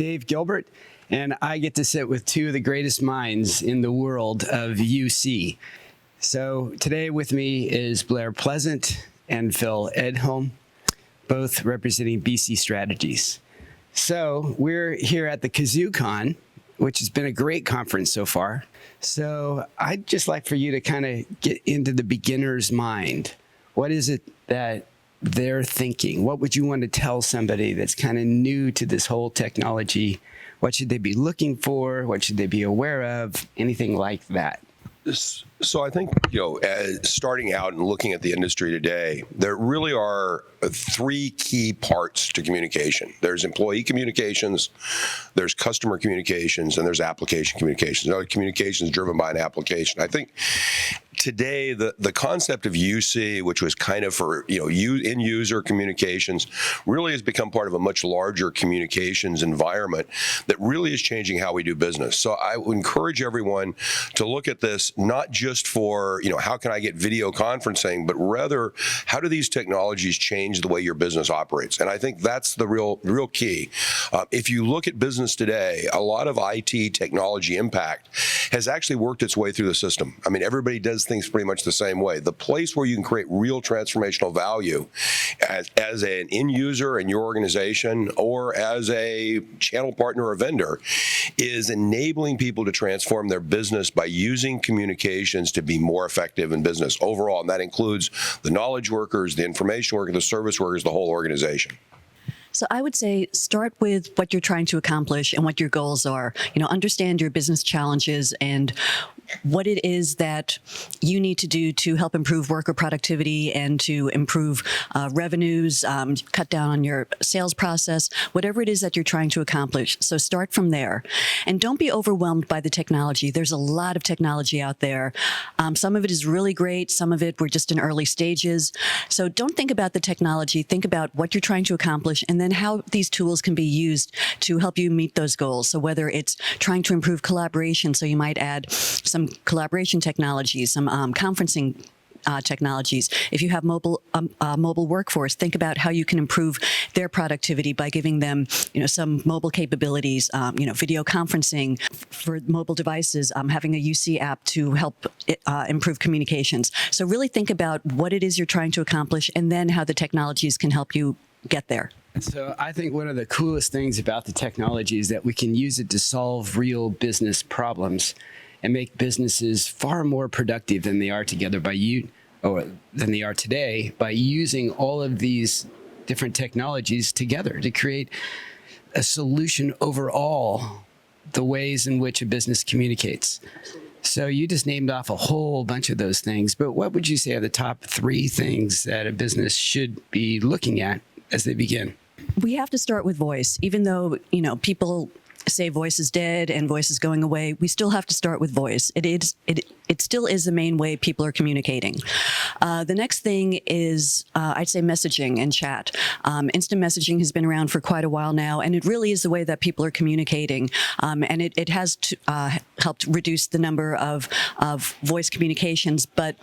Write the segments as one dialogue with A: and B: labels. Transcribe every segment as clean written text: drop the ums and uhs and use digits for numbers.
A: Dave Gilbert, and I get to sit with two of the greatest minds in the world of UC. So today with me is Blair Pleasant and Phil Edholm, both representing BCStrategies. So we're here at the KazooCon, which has been a great conference so far. So I'd just like for you to kind of get into the beginner's mind. What is it that they're thinking? What would you want to tell somebody that's kind of new to this whole technology? What should they be looking for? What should they be aware of? Anything like that?
B: So I think, starting out and looking at the industry today, there really are three key parts to communication. There's employee communications, there's customer communications, and there's application communications. Now, communication is driven by an application. I think today, the concept of UC, which was kind of for end user communications, really has become part of a much larger communications environment that really is changing how we do business. So I would encourage everyone to look at this not just for how can I get video conferencing, but rather how do these technologies change the way your business operates? And I think that's the real key. If you look at business today, a lot of IT technology impact has actually worked its way through the system. I mean, everybody does things pretty much the same way. The place where you can create real transformational value as an end user in your organization or as a channel partner or vendor is enabling people to transform their business by using communications to be more effective in business overall. And that includes the knowledge workers, the information workers, the service workers, the whole organization.
C: So I would say start with what you're trying to accomplish and what your goals are. Understand your business challenges and what it is that you need to do to help improve worker productivity and to improve revenues, cut down on your sales process, whatever it is that you're trying to accomplish. So start from there. And don't be overwhelmed by the technology. There's a lot of technology out there. Some of it is really great. Some of it we're just in early stages. So don't think about the technology. Think about what you're trying to accomplish and then how these tools can be used to help you meet those goals. So whether it's trying to improve collaboration, so you might add some collaboration technologies, some conferencing technologies. If you have mobile workforce, think about how you can improve their productivity by giving them, some mobile capabilities. Video conferencing for mobile devices, having a UC app to help improve communications. So really think about what it is you're trying to accomplish, and then how the technologies can help you get there.
A: So I think one of the coolest things about the technology is that we can use it to solve real business problems and make businesses far more productive than they are today by using all of these different technologies together to create a solution overall the ways in which a business communicates. So you just named off a whole bunch of those things, but what would you say are the top three things that a business should be looking at as they begin?
C: We have to start with voice. Even though, people say voice is dead and voice is going away, we still have to start with voice. It still is the main way people are communicating. The next thing is, I'd say, messaging and chat. Instant messaging has been around for quite a while now, and it really is the way that people are communicating. And it has helped reduce the number of voice communications, but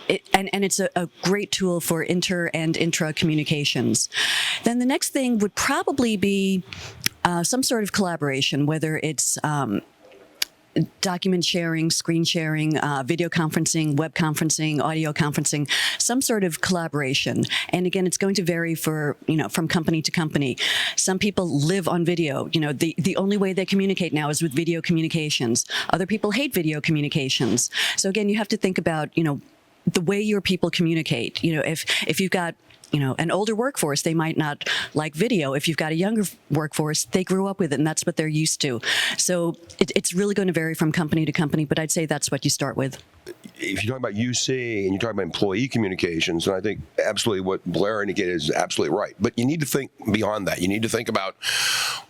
C: it's a great tool for inter and intra communications. Then the next thing would probably be some sort of collaboration, whether it's document sharing, screen sharing, video conferencing, web conferencing, audio conferencing, some sort of collaboration. And again, it's going to vary from company to company. Some people live on video. The only way they communicate now is with video communications. Other people hate video communications. So again, you have to think about, the way your people communicate. If you've got an older workforce, they might not like video. If you've got a younger workforce, they grew up with it, and that's what they're used to. So it's really going to vary from company to company, but I'd say that's what you start with.
B: If you're talking about UC and you're talking about employee communications, and I think absolutely what Blair indicated is absolutely right. But you need to think beyond that. You need to think about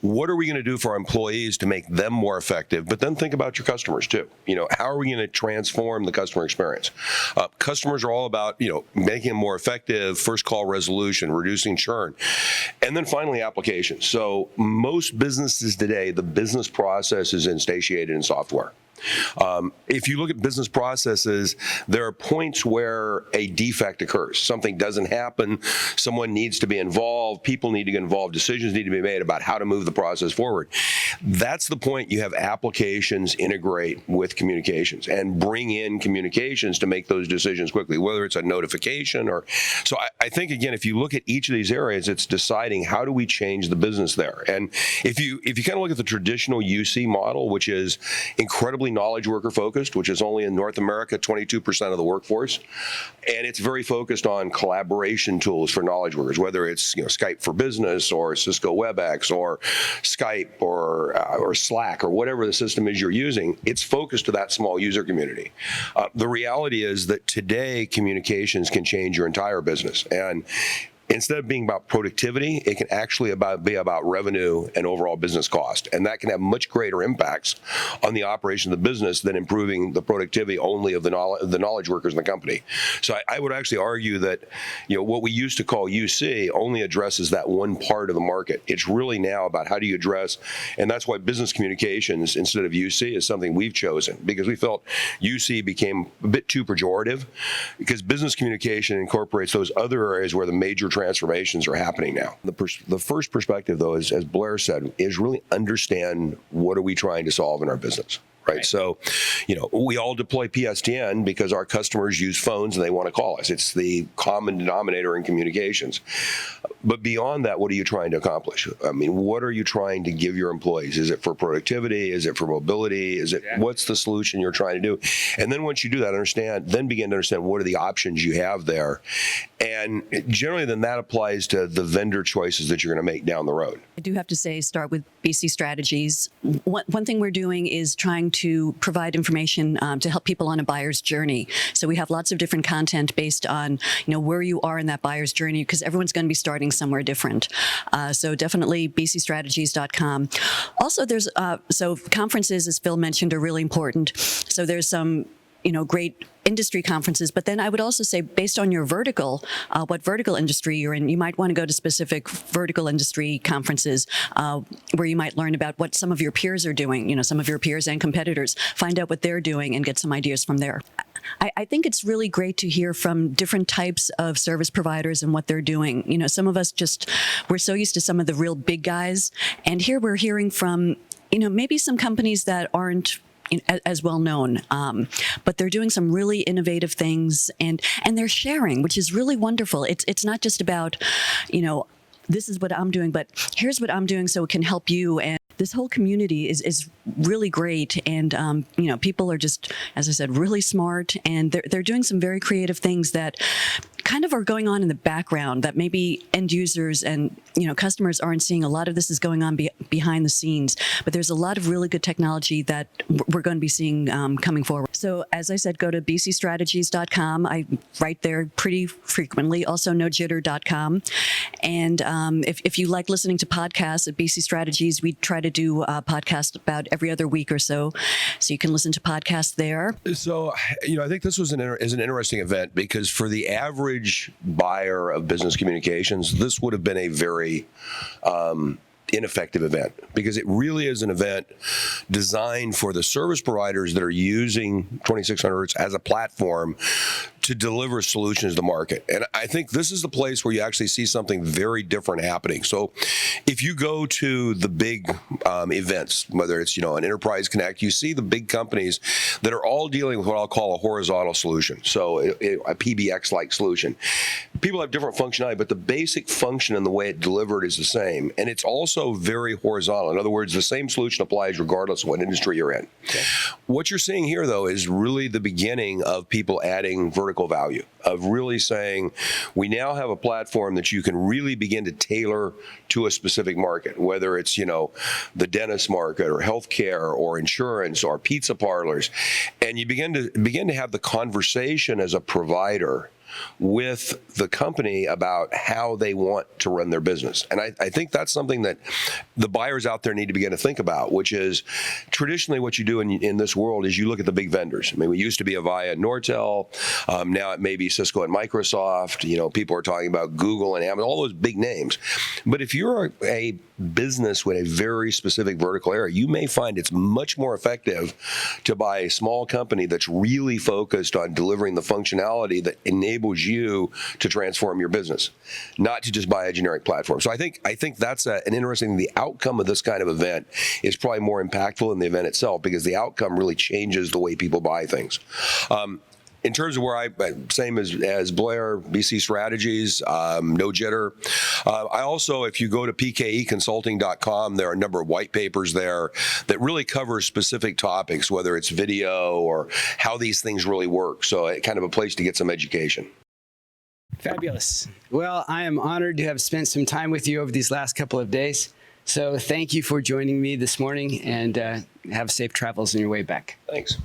B: what are we going to do for our employees to make them more effective, but then think about your customers too. How are we going to transform the customer experience? Customers are all about, making them more effective, first call resolution, reducing churn, and then finally applications. So most businesses today, the business process is instantiated in software. If you look at business processes, there are points where a defect occurs. Something doesn't happen. Someone needs to be involved. People need to get involved. Decisions need to be made about how to move the process forward. That's the point you have applications integrate with communications and bring in communications to make those decisions quickly, whether it's a notification or. So I think, again, if you look at each of these areas, it's deciding how do we change the business there. And if you kind of look at the traditional UC model, which is incredibly knowledge worker focused, which is only in North America 22% of the workforce, and it's very focused on collaboration tools for knowledge workers, whether it's Skype for Business or Cisco WebEx or Skype or Slack or whatever the system is you're using. It's focused to that small user community. The reality is that today communications can change your entire business, and instead of being about productivity, it can actually be about revenue and overall business cost. And that can have much greater impacts on the operation of the business than improving the productivity only of the knowledge workers in the company. So I would actually argue that what we used to call UC only addresses that one part of the market. It's really now about how do you address, and that's why business communications instead of UC is something we've chosen, because we felt UC became a bit too pejorative, because business communication incorporates those other areas where the major transformations are happening now. The first perspective, though, is, as Blair said, is really understand what are we trying to solve in our business. Right. So, we all deploy PSTN because our customers use phones and they want to call us. It's the common denominator in communications. But beyond that, what are you trying to accomplish? I mean, what are you trying to give your employees? Is it for productivity? Is it for mobility? What's the solution you're trying to do? And then once you do that, begin to understand what are the options you have there. And generally, then that applies to the vendor choices that you're going to make down the road.
C: I do have to say, start with BCStrategies. One thing we're doing is trying to provide information to help people on a buyer's journey. So we have lots of different content based on where you are in that buyer's journey, because everyone's going to be starting somewhere different. So definitely BCStrategies.com. Also, there's so conferences, as Phil mentioned, are really important. So there's some great industry conferences, but then I would also say, based on your vertical, what vertical industry you're in, you might want to go to specific vertical industry conferences where you might learn about what some of your peers are doing, some of your peers and competitors, find out what they're doing and get some ideas from there. I think it's really great to hear from different types of service providers and what they're doing. Some of us we're so used to some of the real big guys, and here we're hearing from, maybe some companies that aren't as well known, but they're doing some really innovative things, and they're sharing, which is really wonderful. It's not just about, this is what I'm doing, but here's what I'm doing so it can help you. And this whole community is really great, and people are just, as I said, really smart, and they're doing some very creative things that kind of are going on in the background that maybe end users and customers aren't seeing. A lot of this is going on behind the scenes, but there's a lot of really good technology that we're going to be seeing coming forward. So as I said, go to bcstrategies.com. I write there pretty frequently. Also nojitter.com. And if you like listening to podcasts at BC Strategies, we try to do a podcast about every other week or so you can listen to podcasts there.
B: So, I think this was an interesting event, because for the average buyer of business communications, this would have been a very ineffective event, because it really is an event designed for the service providers that are using 2600 Hz as a platform to deliver solutions to the market. And I think this is the place where you actually see something very different happening. So if you go to the big events, whether it's, an Enterprise Connect, you see the big companies that are all dealing with what I'll call a horizontal solution. So a PBX-like solution. People have different functionality, but the basic function and the way it delivered is the same. And it's also very horizontal. In other words, the same solution applies regardless of what industry you're in. Okay. What you're seeing here, though, is really the beginning of people adding vertical value, of really saying, we now have a platform that you can really begin to tailor to a specific market, whether it's, the dentist market or healthcare or insurance or pizza parlors. And you begin to have the conversation as a provider with the company about how they want to run their business. And I think that's something that the buyers out there need to begin to think about, which is traditionally what you do in this world is you look at the big vendors. I mean, we used to be Avaya and Nortel. Now it may be Cisco and Microsoft. You know, people are talking about Google and Amazon, all those big names. But if you're a business with a very specific vertical area, you may find it's much more effective to buy a small company that's really focused on delivering the functionality that enables you to transform your business, not to just buy a generic platform. So I think that's an interesting, the outcome of this kind of event is probably more impactful than the event itself, because the outcome really changes the way people buy things. In terms of where same as Blair, BCStrategies, no jitter. I also, if you go to pkeconsulting.com, there are a number of white papers there that really cover specific topics, whether it's video or how these things really work. So kind of a place to get some education.
A: Fabulous. Well, I am honored to have spent some time with you over these last couple of days. So thank you for joining me this morning, and have safe travels on your way back.
B: Thanks.